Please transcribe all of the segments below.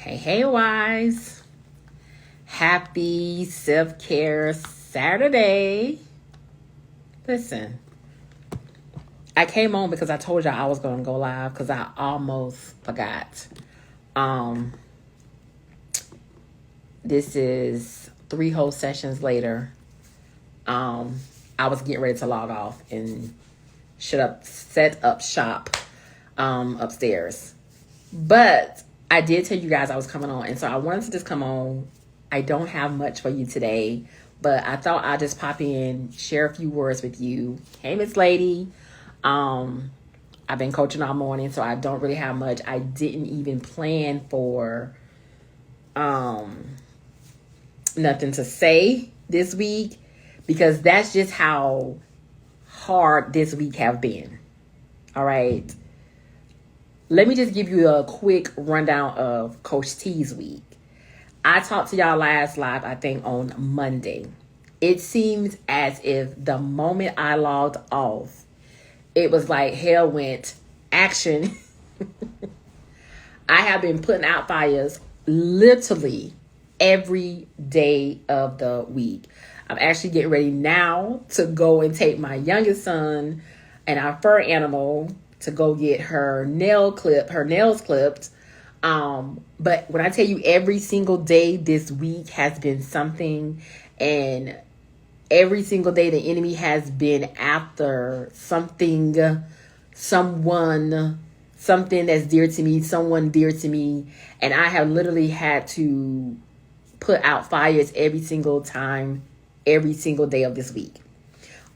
Hey, wise. Happy self-care Saturday. Listen, I came on because I told y'all I was going to go live because I almost forgot. This is 3 whole sessions later. I was getting ready to log off and set up shop upstairs. But I did tell you guys I was coming on, and so I wanted to just come on. I don't have much for you today, but I thought I'd just pop in, share a few words with you. Hey, Miss Lady. I've been coaching all morning, so I don't really have much. I didn't even plan for nothing to say this week because that's just how hard this week have been. All right. Let me just give you a quick rundown of Coach T's week. I talked to y'all last live, I think, on Monday. It seems as if the moment I logged off, it was like hell went action. I have been putting out fires literally every day of the week. I'm actually getting ready now to go and take my youngest son and our fur animal to go get her nails clipped. But when I tell you every single day this week has been something, and every single day the enemy has been after something, something that's dear to me, someone dear to me. And I have literally had to put out fires every single time, every single day of this week.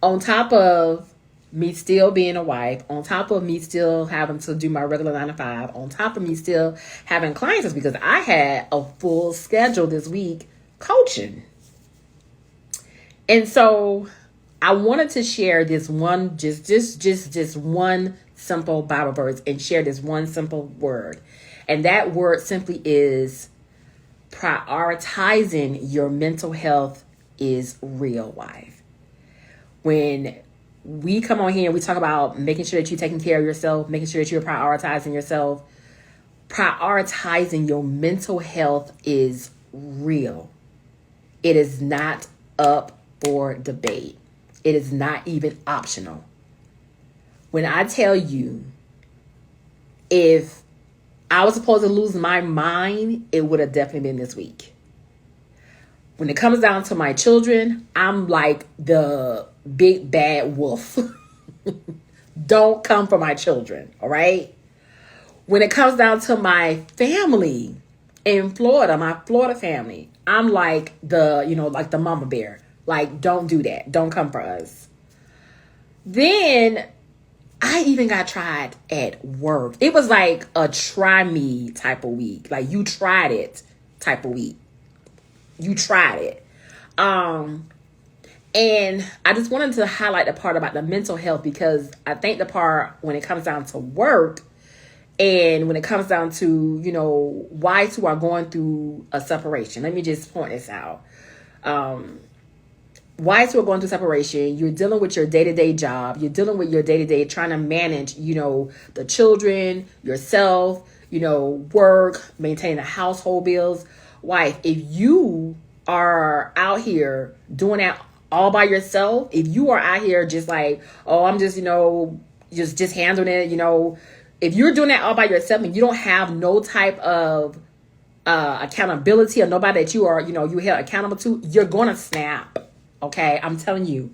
On top of me still being a wife, on top of me still having to do my regular 9 to 5, on top of me still having clients, because I had a full schedule this week coaching. And so I wanted to share this one, just one simple Bible verse and share this one simple word. And that word simply is prioritizing your mental health is real, wife. When we come on here and we talk about making sure that you're taking care of yourself, making sure that you're prioritizing yourself, prioritizing your mental health is real. It is not up for debate. It is not even optional. When I tell you, if I was supposed to lose my mind, it would have definitely been this week. When it comes down to my children, I'm like the big bad wolf. Don't come for my children, all right? When it comes down to my family in Florida, my Florida family, I'm like like the mama bear. Like, don't do that. Don't come for us. Then I even got tried at work. It was like a try me type of week. Like, you tried it type of week. You tried it. And I just wanted to highlight the part about the mental health, because I think the part when it comes down to work and when it comes down to, wives who are going through a separation. Let me just point this out. Wives who are going through separation, you're dealing with your day-to-day job. You're dealing with your day-to-day trying to manage, the children, yourself, work, maintain the household bills. Wife, if you are out here doing that all by yourself, if you are out here just like, oh, I'm just, just handling it, if you're doing that all by yourself and you don't have no type of accountability or nobody that you are, you held accountable to, you're going to snap. Okay. I'm telling you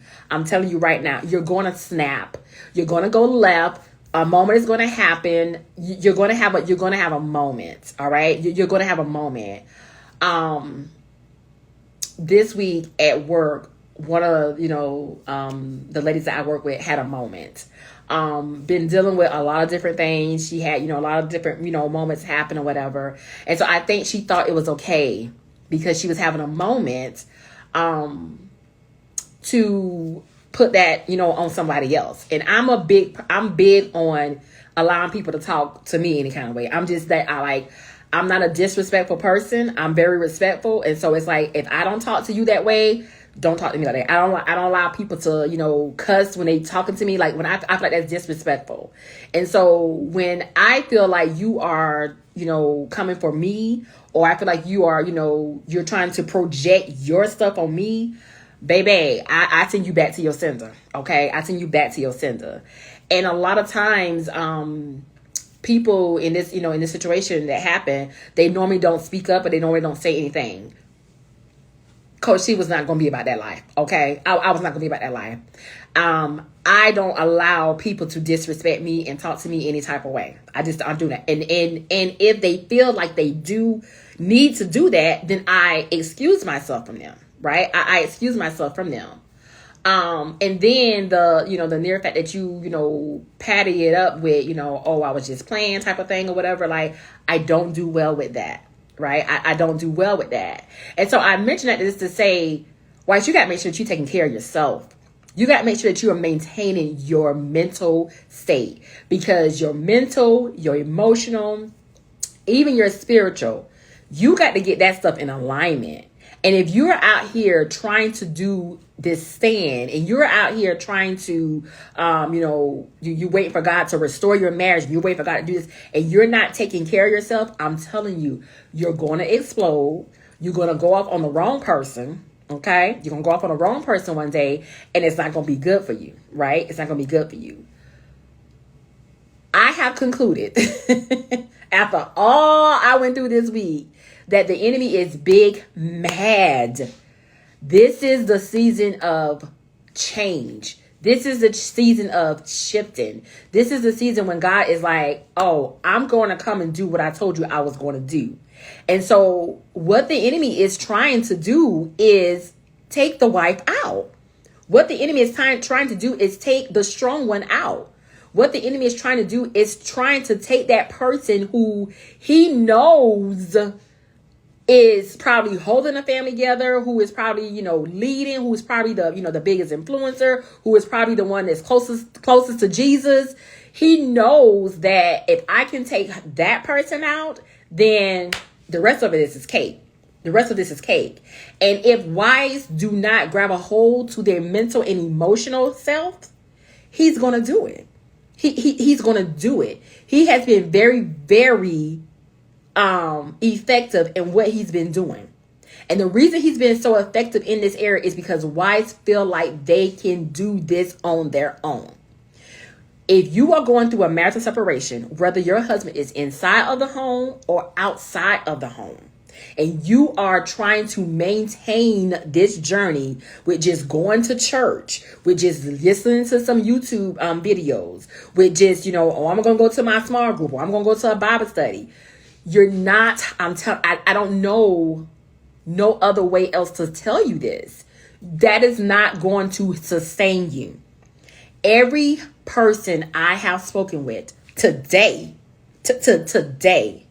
right now, you're going to snap. You're going to go left. A moment is going to happen. You're going to have a moment. All right. You're going to have a moment. This week at work, one of, the ladies that I work with had a moment. Been dealing with a lot of different things. She had, a lot of different, moments happen or whatever. And so I think she thought it was okay because she was having a moment, to put that, on somebody else. And I'm big on allowing people to talk to me any kind of way. I'm just that I'm not a disrespectful person. I'm very respectful. And so it's like, if I don't talk to you that way, Don't talk to me like that. I don't allow people to, cuss when they talking to me. Like when I feel like that's disrespectful. And so when I feel like you are, coming for me, or I feel like you are, you're trying to project your stuff on me, baby, I send you back to your sender. Okay. I send you back to your sender. And a lot of times, people in this, in this situation that happened, they normally don't speak up, or they normally don't say anything. Coach C was not going to be about that life. Okay. I was not going to be about that life. I don't allow people to disrespect me and talk to me any type of way. I don't do that. And if they feel like they do need to do that, then I excuse myself from them. Right. I excuse myself from them. And then the near fact that you patty it up with, oh, I was just playing type of thing or whatever. Like, I don't do well with that. Right. I don't do well with that. And so I mentioned that just to say, White, you got to make sure that you're taking care of yourself. You got to make sure that you are maintaining your mental state, because your mental, your emotional, even your spiritual, you got to get that stuff in alignment. And if you're out here trying to do this stand, and you're out here trying to, you waiting for God to restore your marriage, you wait for God to do this, and you're not taking care of yourself, I'm telling you, you're going to explode. You're going to go off on the wrong person. Okay. You're going to go off on the wrong person one day, and it's not going to be good for you. Right. It's not going to be good for you. I have concluded after all I went through this week that the enemy is big mad. This is the season of change. This is the season of shifting. This is the season when God is like, oh, I'm going to come and do what I told you I was going to do. And so what the enemy is trying to do is take the wife out. What the enemy is trying to do is take the strong one out. What the enemy is trying to do is trying to take that person who he knows is probably holding the family together, who is probably, leading, who is probably the biggest influencer, who is probably the one that's closest to Jesus. He knows that if I can take that person out, then the rest of it is cake. The rest of this is cake. And if wives do not grab a hold to their mental and emotional self, he's going to do it. He's going to do it. He has been very, very effective in what he's been doing. And the reason he's been so effective in this area is because wives feel like they can do this on their own. If you are going through a marital separation, whether your husband is inside of the home or outside of the home, and you are trying to maintain this journey with just going to church, with just listening to some YouTube videos, with just, oh, I'm going to go to my small group, or I'm going to go to a Bible study. You're not, I don't know no other way else to tell you this. That is not going to sustain you. Every person I have spoken with today, today,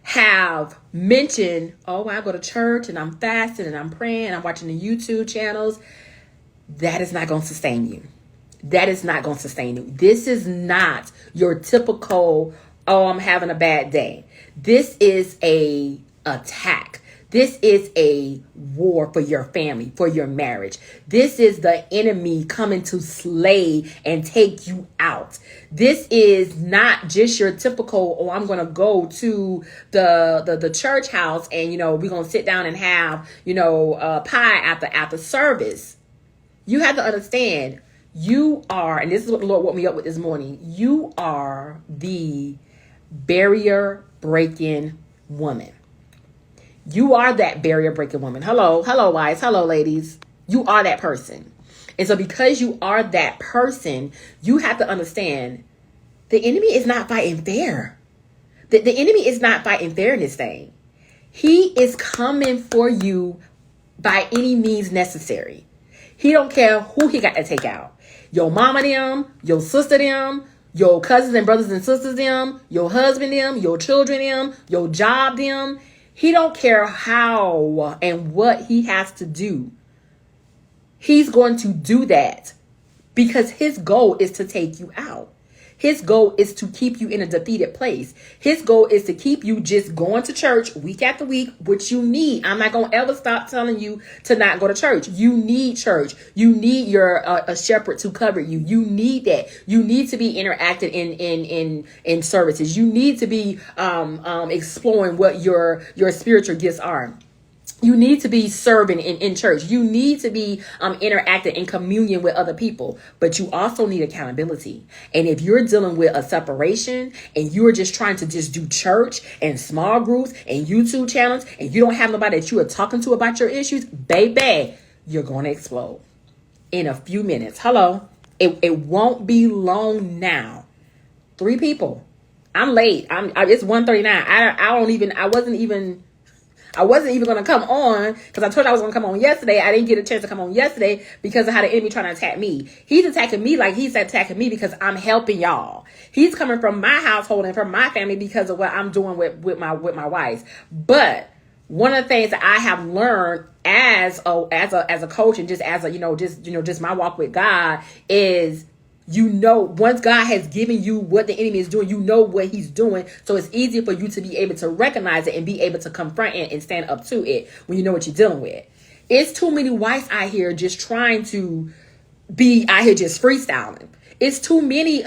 have mentioned, oh, I go to church and I'm fasting and I'm praying and I'm watching the YouTube channels. That is not going to sustain you. That is not going to sustain you. This is not your typical, oh, I'm having a bad day. This is a attack. This is a war for your family, for your marriage. This is the enemy coming to slay and take you out. This is not just your typical, oh, I'm going to go to the church house and, we're going to sit down and have, pie after service. You have to understand, you are, and this is what the Lord woke me up with this morning, you are the barrier breaking woman. You are that barrier breaking woman. Hello, wives. Hello, ladies. You are that person. And so because you are that person, you have to understand the enemy is not fighting fair. The enemy is not fighting fair in this thing. He is coming for you by any means necessary. He don't care who he got to take out. Your mama them, your sister them, your cousins and brothers and sisters them, your husband them, your children them, your job them. He don't care how and what he has to do. He's going to do that because his goal is to take you out. His goal is to keep you in a defeated place. His goal is to keep you just going to church week after week, which you need. I'm not going to ever stop telling you to not go to church. You need church. You need your a shepherd to cover you. You need that. You need to be interacting in services. You need to be exploring what your spiritual gifts are. You need to be serving in church. You need to be interacting in communion with other people. But you also need accountability. And if you're dealing with a separation and you're just trying to just do church and small groups and YouTube channels and you don't have nobody that you are talking to about your issues, baby, you're going to explode in a few minutes. Hello. It won't be long now. 3 people. I'm late. It's 1:39. I wasn't even going to come on because I told you I was going to come on yesterday. I didn't get a chance to come on yesterday because of how the enemy trying to attack me. He's attacking me like he's attacking me because I'm helping y'all. He's coming from my household and from my family because of what I'm doing with my wife. But one of the things that I have learned as a coach and just just my walk with God is, once God has given you what the enemy is doing, you know what he's doing. So it's easier for you to be able to recognize it and be able to confront it and stand up to it when you know what you're dealing with. It's too many wives out here just trying to be out here just freestyling. It's too many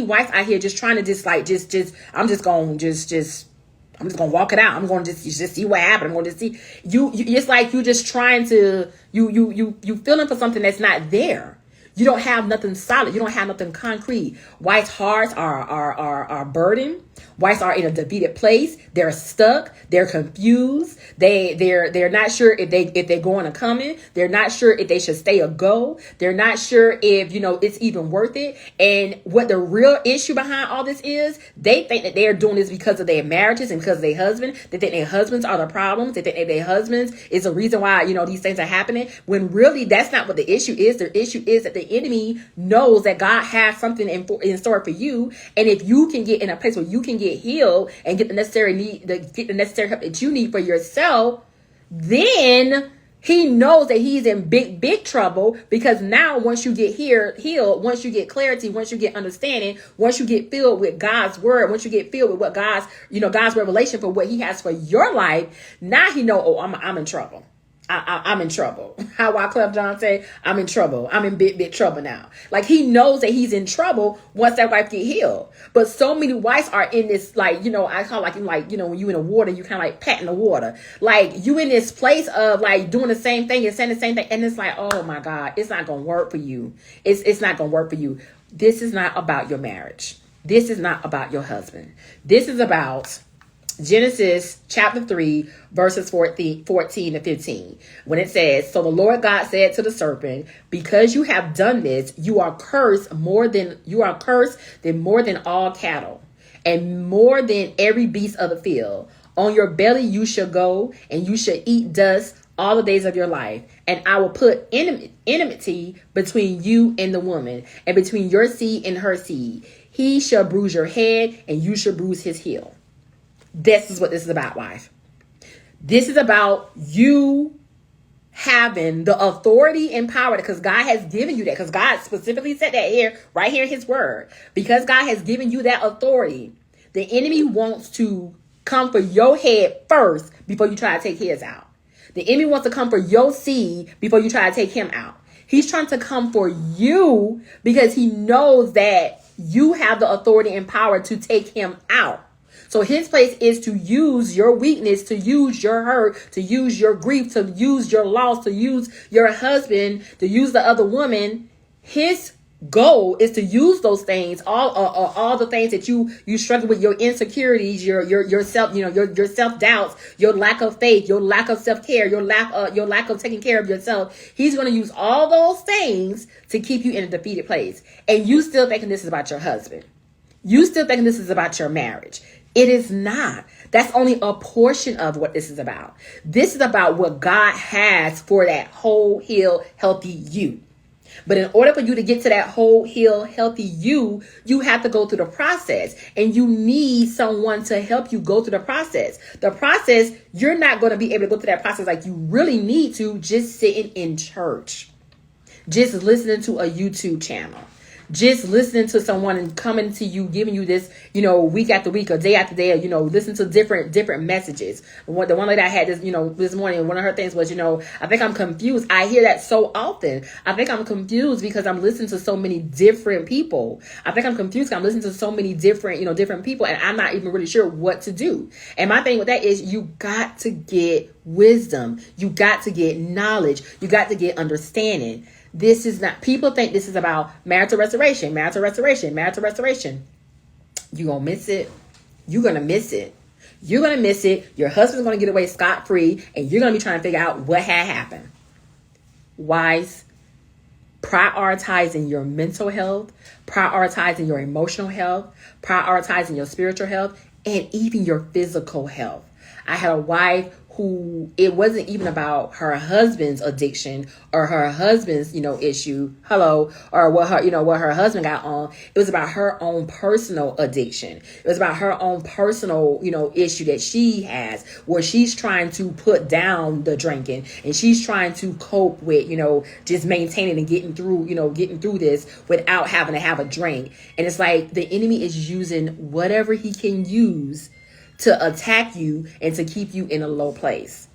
wives out here just trying to I'm just gonna walk it out. I'm gonna just see what happened. I'm gonna just see you. It's like you just trying to you feeling for something that's not there. You don't have nothing solid. You don't have nothing concrete. Whites' hearts are burdened. Whites are in a defeated place. They're stuck. They're confused. They're not sure if they're going or coming. They're not sure if they should stay or go. They're not sure if it's even worth it. And what the real issue behind all this is, they think that they are doing this because of their marriages and because of their husband. They think their husbands are the problems. They think that their husbands is the reason why these things are happening. When really that's not what the issue is. The issue is that the enemy knows that God has something in store for you, and if you can get in a place where you can get healed and get the necessary help that you need for yourself, then he knows that he's in big trouble. Because now once you get healed, once you get clarity, once you get understanding, once you get filled with God's word, once you get filled with what God's revelation for what he has for your life, now he know, I'm in trouble. I'm in trouble. How Wyclef Jean say, I'm in trouble. I'm in big trouble now. Like, he knows that he's in trouble once that wife get healed. But so many wives are in this, I call when you in the water, you kind of like patting the water. Like, you in this place of doing the same thing and saying the same thing. And it's like, oh my God, it's not going to work for you. It's not going to work for you. This is not about your marriage. This is not about your husband. This is about Genesis chapter 3, verses 14 to 15, when it says, "So the Lord God said to the serpent, because you have done this, you are cursed more than all cattle, and more than every beast of the field. On your belly you shall go, and you shall eat dust all the days of your life. And I will put enmity between you and the woman, and between your seed and her seed. He shall bruise your head, and you shall bruise his heel." This is what this is about, wife. This is about you having the authority and power, because God has given you that, because God specifically said that right here in his word. Because God has given you that authority, the enemy wants to come for your head first before you try to take his out. The enemy wants to come for your seed before you try to take him out. He's trying to come for you because he knows that you have the authority and power to take him out. So his place is to use your weakness, to use your hurt, to use your grief, to use your loss, to use your husband, to use the other woman. His goal is to use those things, all the things that you struggle with, your insecurities, your self, your self-doubts, your lack of faith, your lack of self-care, your lack of taking care of yourself. He's going to use all those things to keep you in a defeated place. And you still thinking this is about your husband. You still thinking this is about your marriage. It is not. That's only a portion of what this is about. This is about what God has for that whole, healed, healthy you. But in order for you to get to that whole, healed, healthy you have to go through the process. And you need someone to help you go through the process. The process, you're not going to be able to go through that process like you really need to just sitting in church. Just listening to a YouTube channel. just listening to someone and coming to you, giving you this, week after week or day after day, listen to different messages. The one lady I had this morning, one of her things was, I think I'm confused. I hear that so often. I think I'm confused because I'm listening to so many different people. I think I'm confused because I'm listening to so many different people, and I'm not even really sure what to do. And my thing with that is you got to get wisdom. You got to get knowledge. You got to get understanding. This is not, people think this is about marital restoration. You're going to miss it. You're going to miss it. You're going to miss it. Your husband's going to get away scot-free, and you're going to be trying to figure out what had happened. Wise, prioritizing your mental health, prioritizing your emotional health, prioritizing your spiritual health, and even your physical health. I had a wife who, it wasn't even about her husband's addiction or her husband's, issue, or what her husband got on. It was about her own personal addiction. It was about her own personal, issue that she has, where she's trying to put down the drinking, and she's trying to cope with, just maintaining and getting through this without having to have a drink. And it's like the enemy is using whatever he can use to attack you and to keep you in a low place.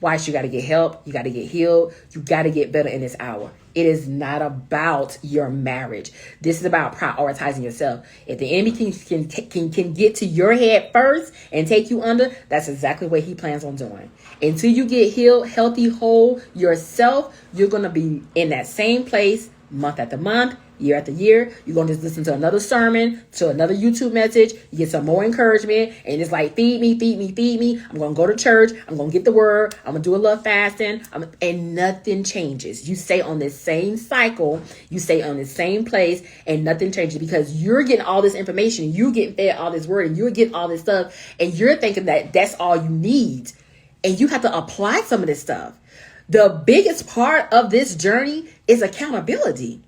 Wise, you got to get help. You got to get healed. You got to get better in this hour. It is not about your marriage. This is about prioritizing yourself. If the enemy can get to your head first and take you under, that's exactly what he plans on doing. Until you get healed, healthy, whole yourself, you're going to be in that same place month after month, year after year. You're going to just listen to another sermon, to another YouTube message. You get some more encouragement, and it's like, feed me. I'm going to go to church. I'm going to get the word. I'm going to do a little fasting. And nothing changes. You stay on this same cycle. You stay on the same place, and nothing changes because you're getting all this information. You're getting fed all this word, and you're getting all this stuff, and you're thinking that that's all you need. And you have to apply some of this stuff. The biggest part of this journey is accountability.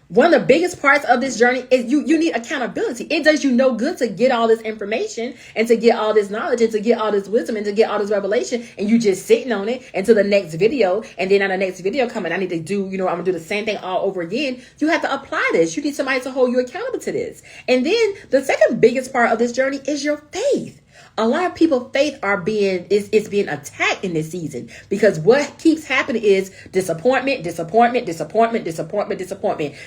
One of the biggest parts of this journey is you need accountability. It does you no good to get all this information and to get all this knowledge and to get all this wisdom and to get all this revelation, and you just sitting on it until the next video. And then on the next video coming, I need to do, I'm going to do the same thing all over again. You have to apply this. You need somebody to hold you accountable to this. And then the second biggest part of this journey is your faith. A lot of people's faith is being attacked in this season because what keeps happening is disappointment.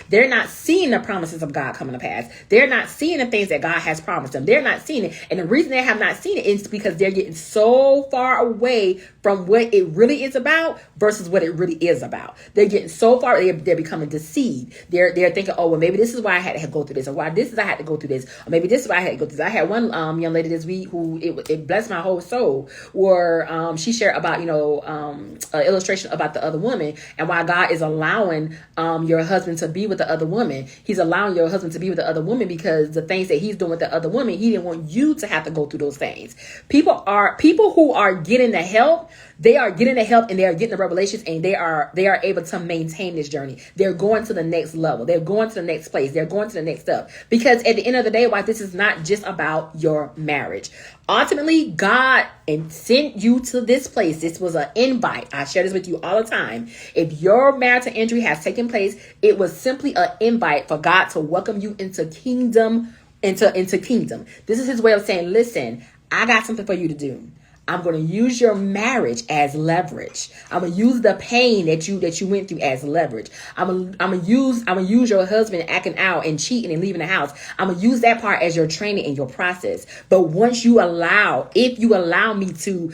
They're not seeing the promises of God coming to pass. They're not seeing the things that God has promised them. They're not seeing it. And the reason they have not seen it is because they're getting so far away from what it really is about versus what it really is about. They're getting so far, they're becoming deceived. They're thinking, oh, well, maybe this is why I had to go through this, or why this is I had to go through this, or maybe this is why I had to go through this. I had one young lady this week who it blessed my whole soul, where she shared about an illustration about the other woman and why God is allowing your husband to be with the other woman. He's allowing your husband to be with the other woman because the things that he's doing with the other woman, he didn't want you to have to go through those things. People who are getting the help, they are getting the help and they are getting the revelations, and they are able to maintain this journey. They're going to the next level. They're going to the next place. They're going to the next step. Because at the end of the day, why this is not just about your marriage. Ultimately, God sent you to this place. This was an invite. I share this with you all the time. If your marital injury has taken place, it was simply an invite for God to welcome you into kingdom, into kingdom. This is his way of saying, listen, I got something for you to do. I'm going to use your marriage as leverage. I'm going to use the pain that you went through as leverage. I'm going to use your husband acting out and cheating and leaving the house. I'm going to use that part as your training and your process. But once you if you allow me to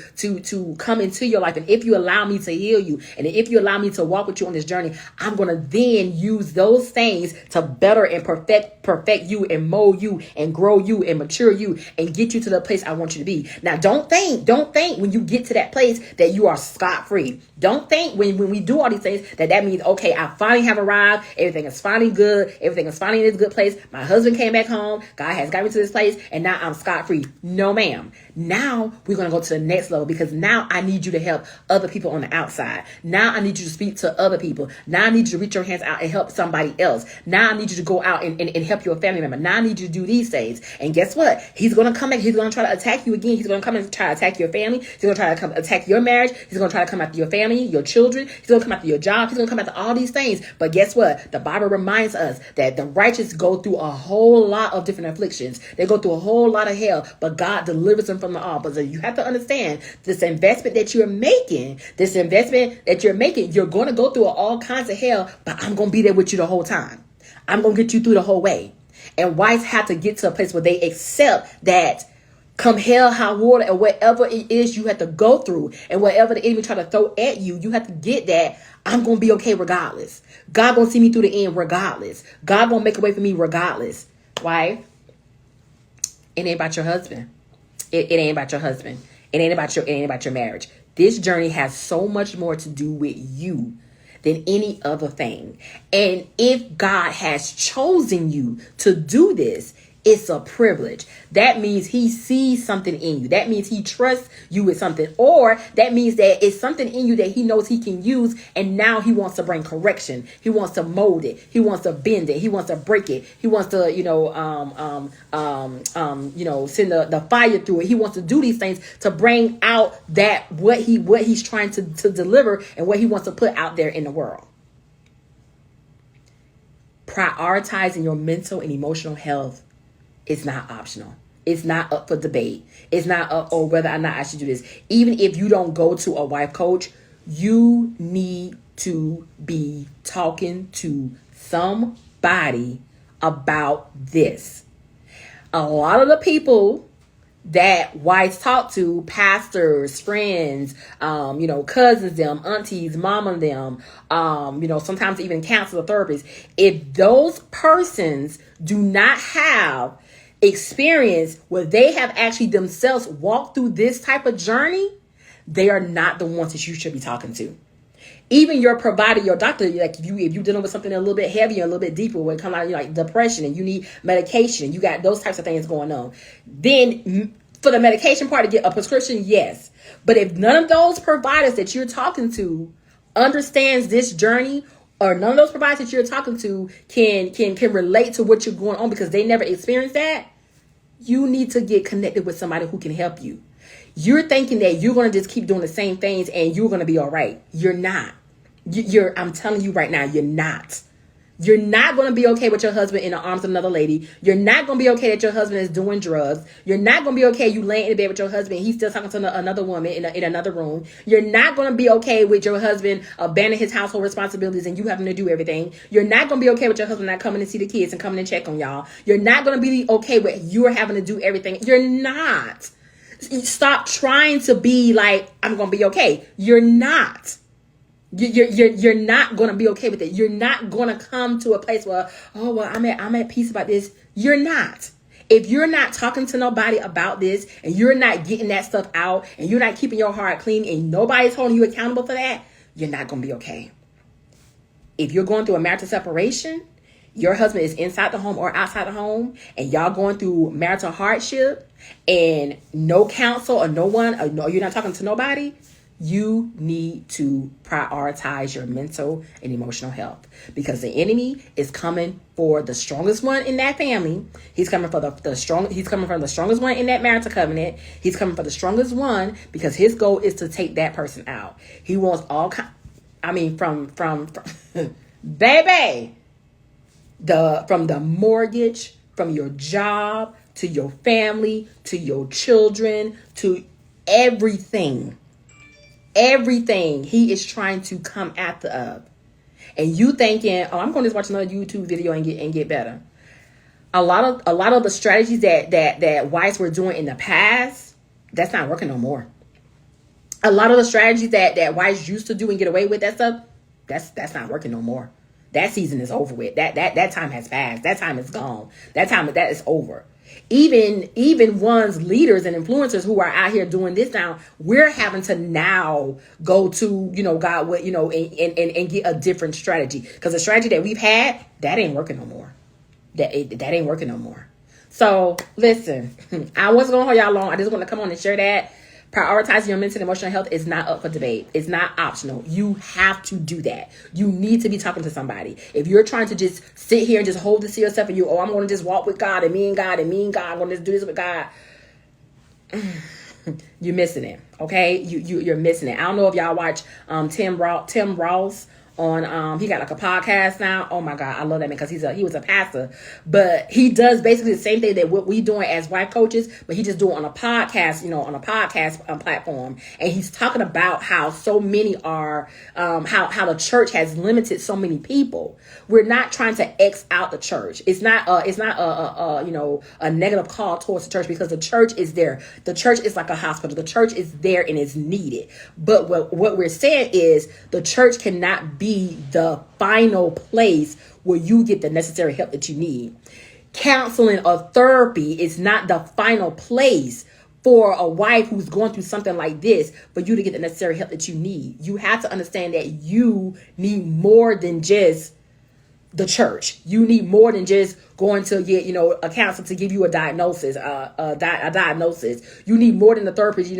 come into your life, and if you allow me to heal you, and if you allow me to walk with you on this journey, I'm going to then use those things to better and perfect you and mold you and grow you and mature you and get you to the place I want you to be. Now, don't think when you get to that place that you are scot-free. Don't think when we do all these things that means, okay, I finally have arrived. Everything is finally good. Everything is finally in this good place. My husband came back home. God has got me to this place, and now I'm scot-free. No, ma'am. Now we're going to go to the next level, because now I need you to help other people on the outside. Now I need you to speak to other people. Now I need you to reach your hands out and help somebody else. Now I need you to go out and help your family member. Now I need you to do these things. And guess what? He's going to come back. He's going to try to attack you again. He's going to come and try to attack your family. He's going to try to come attack your marriage. He's going to try to come after your family, your children. He's going to come after your job. He's going to come after all these things. But guess what? The Bible reminds us that the righteous go through a whole lot of different afflictions. They go through a whole lot of hell, but God delivers them from the all. But so you have to understand this investment that you're making, you're going to go through all kinds of hell, but I'm going to be there with you the whole time. I'm going to get you through the whole way. And wives have to get to a place where they accept that come hell, high water, and whatever it is you have to go through and whatever the enemy try to throw at you, you have to get that I'm going to be okay regardless. God going to see me through the end regardless. God going to make a way for me regardless. Why? It ain't about your husband. It ain't about your husband. It ain't about your marriage. This journey has so much more to do with you than any other thing. And if God has chosen you to do this, it's a privilege. That means he sees something in you. That means he trusts you with something. Or that means that it's something in you that he knows he can use. And now he wants to bring correction. He wants to mold it. He wants to bend it. He wants to break it. He wants to, send the fire through it. He wants to do these things to bring out that what he's trying to deliver and what he wants to put out there in the world. Prioritizing your mental and emotional health is not optional. It's not up for debate. It's not up or whether or not I should do this. Even if you don't go to a wife coach, you need to be talking to somebody about this. A lot of the people that wives talk to, pastors, friends, cousins, them, aunties, mama, them, sometimes even counselor therapists, if those persons do not have experience where they have actually themselves walked through this type of journey, they are not the ones that you should be talking to. Even your provider, your doctor, like if you're dealing with something a little bit heavier, a little bit deeper, when it comes out like depression and you need medication, you got those types of things going on. Then for the medication part to get a prescription, yes. But if none of those providers that you're talking to understands this journey, or none of those providers that you're talking to can relate to what you're going on because they never experienced that, you need to get connected with somebody who can help you. You're thinking that you're going to just keep doing the same things and you're going to be all right. You're not. I'm telling you right now, you're not. You're not going to be okay with your husband in the arms of another lady. You're not going to be okay that your husband is doing drugs. You're not going to be okay you laying in bed with your husband. He's still talking to another woman in another room. You're not going to be okay with your husband abandoning his household responsibilities and you having to do everything. You're not going to be okay with your husband not coming to see the kids and coming and check on y'all. You're not going to be okay with you're having to do everything. You're not. Stop trying to be like, I'm going to be okay. You're not. You're not going to be okay with it. You're not going to come to a place where, I'm at peace about this. You're not. If you're not talking to nobody about this and you're not getting that stuff out and you're not keeping your heart clean and nobody's holding you accountable for that, you're not going to be okay. If you're going through a marital separation, your husband is inside the home or outside the home, and y'all going through marital hardship and no counsel or no one, or no, you're not talking to nobody, you need to prioritize your mental and emotional health, because the enemy is coming for the strongest one in that family. He's coming for he's coming from the strongest one in that marital covenant. He's coming for the strongest one because his goal is to take that person out. He wants all from baby, from the mortgage, from your job, to your family, to your children, to everything he is trying to come after of. And you thinking, I'm going to just watch another YouTube video and get better. A lot of the strategies that wives were doing in the past, that's not working no more. A lot of the strategies that wives used to do and get away with, that stuff, that's not working no more. That season is over with. That time has passed. That time is gone. That is over. Even one's leaders and influencers who are out here doing this now, we're having to now go to, God, and get a different strategy, because the strategy that we've had, that ain't working no more. That ain't working no more. So listen, I wasn't gonna hold y'all long. I just want to come on and share that. Prioritizing your mental and emotional health is not up for debate. It's not optional. You have to do that. You need to be talking to somebody. If you're trying to just sit here and just hold this to yourself and I'm going to just walk with God and me and God and me and God, I'm going to just do this with God. you're missing it. Okay, you're missing it. I don't know if y'all watch Tim Ross on he got like a podcast now. Oh my God, I love that man because he was a pastor, but he does basically the same thing that what we doing as wife coaches, but he just do it on a podcast, on a podcast platform, and he's talking about how so many are how the church has limited so many people. We're not trying to X out the church. It's not a negative call towards the church, because the church is there. The church is like a hospital. The church is there and is needed. But what we're saying is the church cannot be the final place where you get the necessary help that you need. Counseling or therapy is not the final place for a wife who's going through something like this, for you to get the necessary help that you need. You have to understand that you need more than just the church. You need more than just going to get, a counselor to give you a diagnosis, a diagnosis. You need more than the therapist,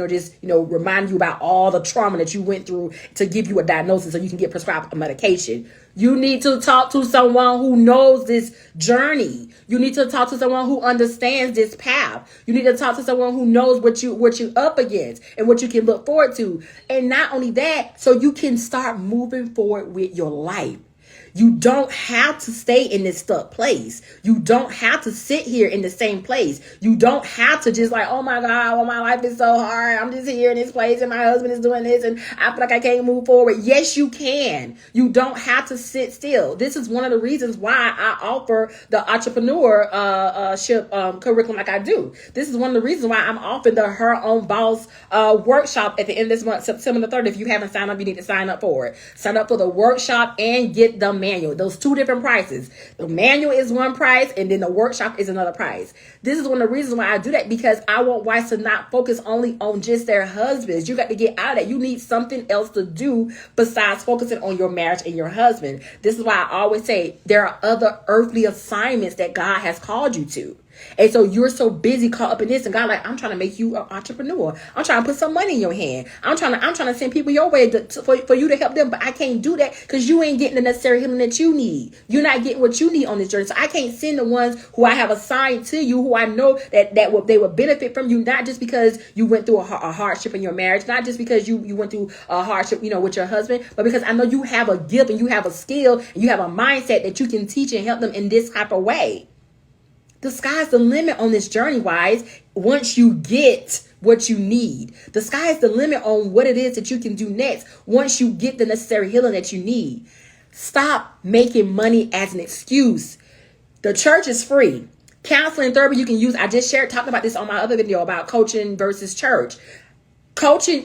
remind you about all the trauma that you went through to give you a diagnosis so you can get prescribed a medication. You need to talk to someone who knows this journey. You need to talk to someone who understands this path. You need to talk to someone who knows what you're up against and what you can look forward to. And not only that, so you can start moving forward with your life. You don't have to stay in this stuck place. You don't have to sit here in the same place. You don't have to just like, oh my God, well, my life is so hard. I'm just here in this place and my husband is doing this and I feel like I can't move forward. Yes, you can. You don't have to sit still. This is one of the reasons why I offer the entrepreneurship curriculum like I do. This is one of the reasons why I'm offering the Her Own Boss workshop at the end of this month, September the 3rd. If you haven't signed up, you need to sign up for it. Sign up for the workshop and get the manual. Those two different prices. The manual is one price and then the workshop is another price. This is one of the reasons why I do that, because I want wives to not focus only on just their husbands. You got to get out of that. You need something else to do besides focusing on your marriage and your husband. This is why I always say there are other earthly assignments that God has called you to. And so you're so busy caught up in this, and God like, I'm trying to make you an entrepreneur. I'm trying to put some money in your hand. I'm trying to send people your way for you to help them, but I can't do that because you ain't getting the necessary healing that you need. You're not getting what you need on this journey. So I can't send the ones who I have assigned to you, who I know that they will benefit from you, not just because you went through a hardship in your marriage, not just because you went through a hardship, with your husband, but because I know you have a gift and you have a skill and you have a mindset that you can teach and help them in this type of way. The sky's the limit on this journey, wise, once you get what you need. The sky's the limit on what it is that you can do next once you get the necessary healing that you need. Stop making money as an excuse. The church is free. Counseling, therapy, you can use. I just talked about this on my other video about coaching versus church. Church is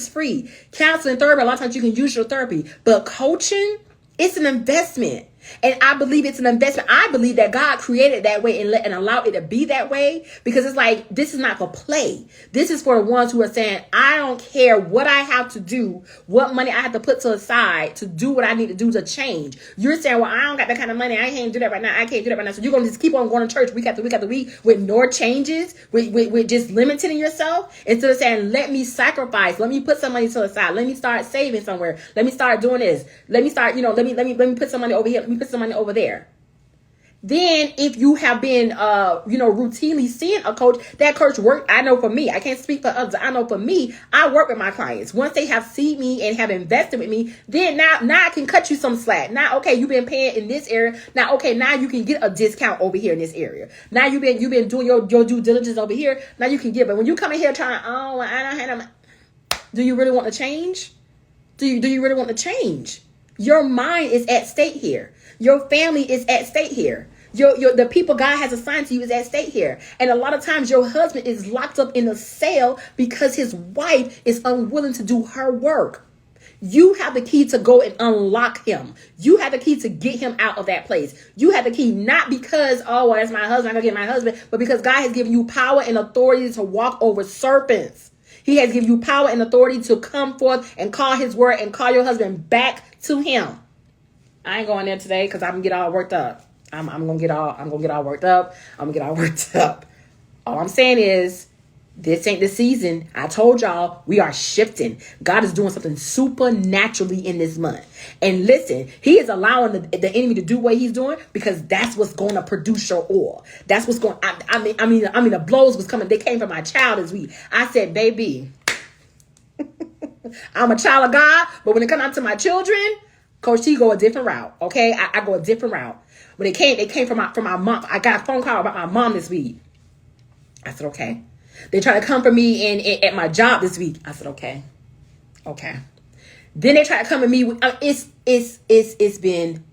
free. Counseling, therapy, a lot of times you can use your therapy, but coaching, it's an investment. And I believe it's an investment. I believe that God created it that way and allowed it to be that way, because it's like, this is not for play. This is for the ones who are saying, I don't care what I have to do, what money I have to put to the side to do what I need to do to change. You're saying, well, I don't got that kind of money. I can't do that right now. I can't do that right now. So you're going to just keep on going to church week after week after week with no changes, with just limiting yourself, instead of saying, let me sacrifice. Let me put some money to the side. Let me start saving somewhere. Let me start doing this. Let me start, let me put some money over here. Let me put some money over there. Then if you have been routinely seeing a coach, that coach work. I know for me, I can't speak for others. I know for me, I work with my clients. Once they have seen me and have invested with me, then now I can cut you some slack. Now, okay, you've been paying in this area. Now, okay, now you can get a discount over here in this area. Now you've been doing your due diligence over here. Now you can get, but when you come in here trying, do you really want to change? Do you really want to change? Your mind is at stake here. Your family is at stake here. The people God has assigned to you is at stake here. And a lot of times your husband is locked up in a cell because his wife is unwilling to do her work. You have the key to go and unlock him. You have the key to get him out of that place. You have the key, not because, oh, well, that's my husband, I'm going to get my husband, but because God has given you power and authority to walk over serpents. He has given you power and authority to come forth and call his word and call your husband back to him. I ain't going there today because I'm gonna get all worked up. I'm gonna get all worked up. All I'm saying is, This ain't the season. I told y'all we are shifting. God is doing something supernaturally in this month. And listen, he is allowing the enemy to do what he's doing because that's what's going to produce your oil. That's what's going. I mean, the blows was coming. They came from my child this week. I said, baby, I'm a child of God, but when it comes out to my children, Coach T go a different route. Okay, I go a different route. When they came from my mom. I got a phone call about my mom this week. I said, okay. They tried to come for me at my job this week. I said, okay. Then they tried to come at me. It's been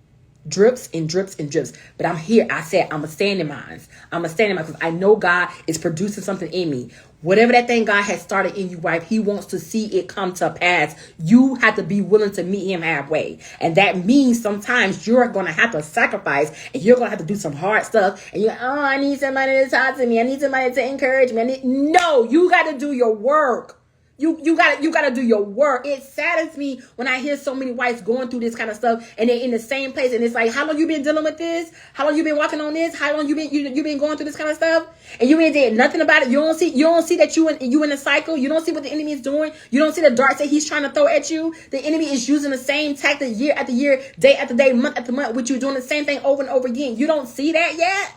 drips and drips and drips. But I'm here. I said, I'm going to stand in mine. Because I know God is producing something in me. Whatever that thing God has started in you, wife, he wants to see it come to pass. You have to be willing to meet him halfway. And that means sometimes you're going to have to sacrifice and you're going to have to do some hard stuff. And you're like, oh, I need somebody to talk to me. I need somebody to encourage me. No, you got to do your work. You gotta do your work. It saddens me when I hear so many wives going through this kind of stuff and they're in the same place and it's like, how long you been dealing with this? How long you been walking on this? How long you been going through this kind of stuff? And you ain't did nothing about it. You don't see that you in a cycle. You don't see what the enemy is doing. You don't see the darts that he's trying to throw at you. The enemy is using the same tactic year after year, day after day, month after month, with you doing the same thing over and over again. You don't see that yet?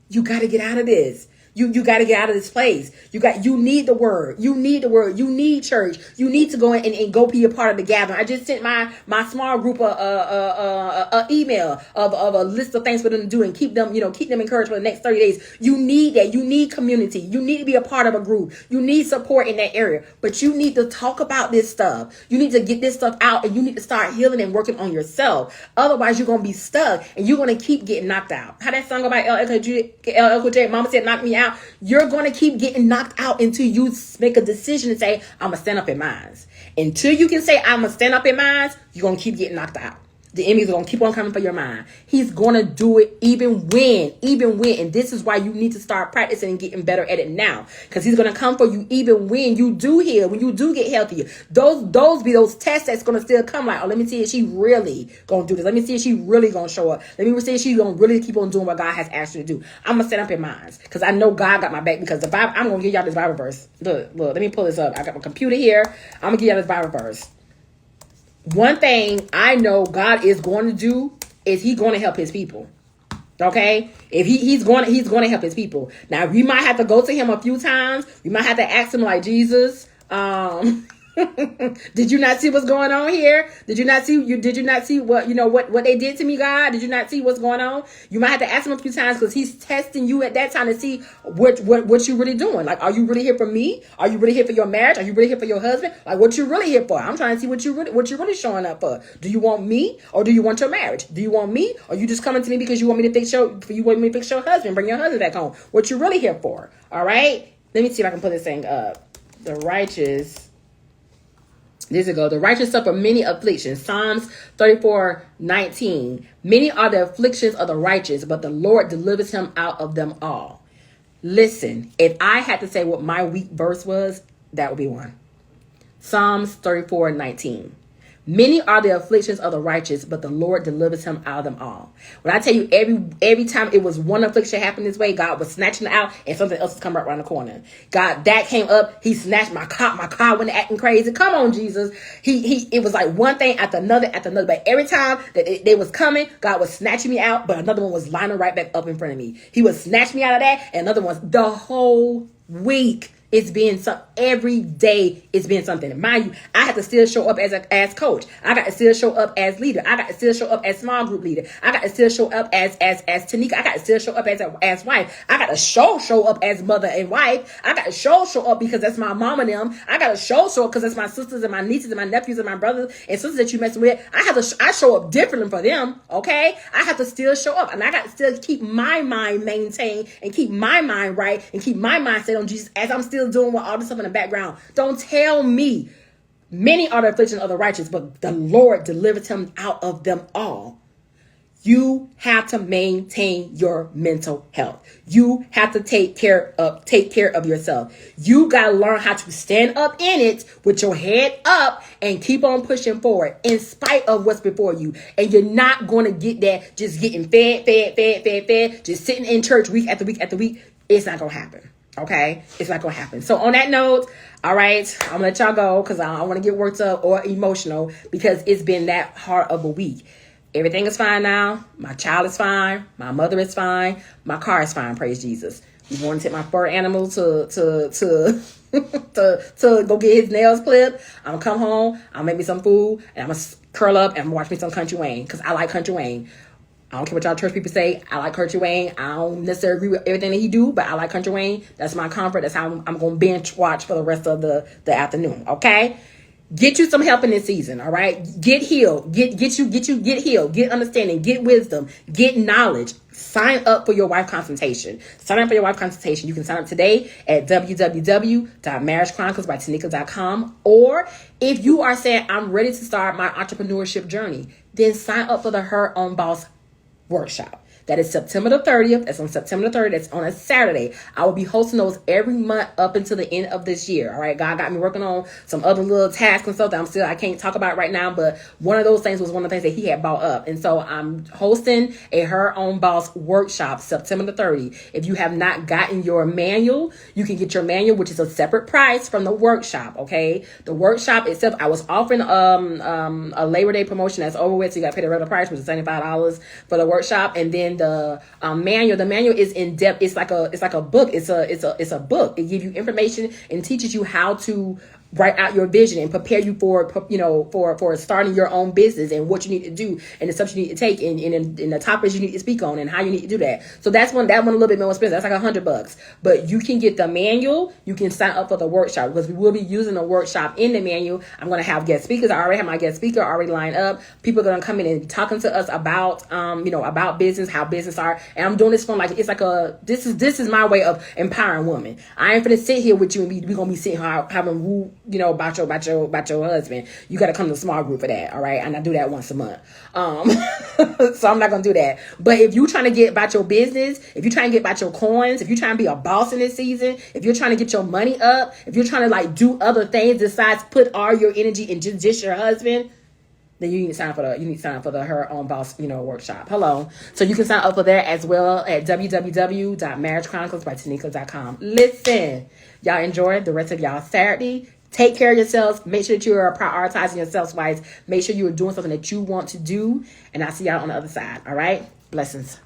You got to get out of this. You got to get out of this place. You need the word. You need the word. You need church. You need to go in and go be a part of the gathering. I just sent my small group a email of a list of things for them to do and keep them encouraged for the next 30 days. You need that. You need community. You need to be a part of a group. You need support in that area. But you need to talk about this stuff. You need to get this stuff out and you need to start healing and working on yourself. Otherwise, you're going to be stuck and you're going to keep getting knocked out. How that song about LL Cool J, Mama said, knock me out. You're going to keep getting knocked out until you make a decision and say, I'm going to stand up in mine. Until you can say, I'm going to stand up in mine, you're going to keep getting knocked out. The enemy's going to keep on coming for your mind. He's going to do it even when. And this is why you need to start practicing and getting better at it now. Because he's going to come for you even when you do heal, when you do get healthier. Those be those tests that's going to still come like, oh, let me see if she really going to do this. Let me see if she really going to show up. Let me see if she's going to really keep on doing what God has asked her to do. I'm going to stand up in mine. Because I know God got my back. Because the Bible, I'm going to give y'all this Bible verse. Look, let me pull this up. I got my computer here. I'm going to give y'all this Bible verse. One thing I know God is going to do is he's going to help his people. Okay? If he's going to help his people. Now, we might have to go to him a few times. We might have to ask him like, Jesus, did you not see what's going on here? Did you not see what they did to me, God? Did you not see what's going on? You might have to ask him a few times because he's testing you at that time to see what you're really doing. Like, are you really here for me? Are you really here for your marriage? Are you really here for your husband? Like, what you really here for? I'm trying to see what you're really showing up for. Do you want me or do you want your marriage? Do you want me or you just coming to me because you want me to fix your husband, bring your husband back home? What you really here for? All right. Let me see if I can put this thing up. The righteous. There you go. The righteous suffer many afflictions. Psalms 34:19. Many are the afflictions of the righteous, but the Lord delivers him out of them all. Listen, if I had to say what my weak verse was, that would be one. Psalms 34:19. Many are the afflictions of the righteous, but the Lord delivers him out of them all. When I tell you every time it was one affliction happened this way, God was snatching it out and something else was coming right around the corner. God, that came up. He snatched my car went acting crazy. Come on, Jesus. It was like one thing after another. But every time that they was coming, God was snatching me out, but another one was lining right back up in front of me. He would snatch me out of that, and another one's the whole week. It's been every day. It's been something. Mind you, I have to still show up as coach. I got to still show up as leader. I got to still show up as small group leader. I got to still show up as Tanika. I got to still show up as wife. I got to show up as mother and wife. I got to show up because that's my mom and them. I got to show up because that's my sisters and my nieces and my nephews and my brothers and sisters that you messing with. I show up differently for them. Okay, I have to still show up, and I got to still keep my mind maintained and keep my mind right and keep my mind set on Jesus as I'm still doing all this stuff in the background. Don't tell me many are the afflictions of the righteous, but the Lord delivers him out of them all. You have to maintain your mental health. You have to take care of yourself. You got to learn how to stand up in it with your head up and keep on pushing forward in spite of what's before you. And you're not going to get that just getting fed, just sitting in church week after week after week. It's not going to happen. Okay, it's not gonna happen. So on that note, all right, I'm gonna let y'all go because I don't want to get worked up or emotional because it's been that hard of a week. Everything is fine now. My child is fine. My mother is fine. My car is fine. Praise Jesus. We want to take my fur animal to to go get his nails clipped. I'm gonna come home. I'll make me some food and I'm gonna curl up and watch me some Country Wayne because I like Country Wayne. I don't care what y'all church people say. I like Country Wayne. I don't necessarily agree with everything that he do, but I like Country Wayne. That's my comfort. That's how I'm going to binge watch for the rest of the afternoon. Okay? Get you some help in this season. All right? Get healed. Get healed. Get understanding. Get wisdom. Get knowledge. Sign up for your wife consultation. Sign up for your wife consultation. You can sign up today at www.marriagechroniclesbytanika.com. Or if you are saying, I'm ready to start my entrepreneurship journey, then sign up for the Her Own Boss workshop. That is September the 30th. That's on September the 30th. That's on a Saturday. I will be hosting those every month up until the end of this year. All right. God got me working on some other little tasks and stuff that I can't talk about right now. But one of those things was one of the things that he had brought up. And so I'm hosting a Her Own Boss workshop September the 30th. If you have not gotten your manual, you can get your manual, which is a separate price from the workshop. Okay. The workshop itself, I was offering a Labor Day promotion that's over with. So you got to pay the regular price, which is $75 for the workshop. And then the manual is in depth. It's like a book. It's a book. It gives you information and teaches you how to write out your vision and prepare you for starting your own business and what you need to do and the steps you need to take and the topics you need to speak on and how you need to do that. So that one a little bit more expensive. That's like $100, but you can get the manual. You can sign up for the workshop because we will be using the workshop in the manual. I'm going to have guest speakers. I already have my guest speaker already lined up. People are going to come in and be talking to us about about business, how business are. And I'm doing this from this is my way of empowering women. I ain't finna sit here with you and we're going to be sitting here having about your husband. You got to come to a small group for that. All right. And I do that once a month. So I'm not going to do that. But if you're trying to get about your business, if you're trying to get about your coins, if you're trying to be a boss in this season, if you're trying to get your money up, if you're trying to do other things besides put all your energy in just your husband, then you need to sign up for the Her Own Boss, workshop. Hello. So you can sign up for that as well at www.marriagechroniclesbytanika.com. Listen, y'all enjoy the rest of y'all Saturday. Take care of yourselves. Make sure that you are prioritizing yourselves wise. Make sure you are doing something that you want to do. And I'll see y'all on the other side. All right. Blessings.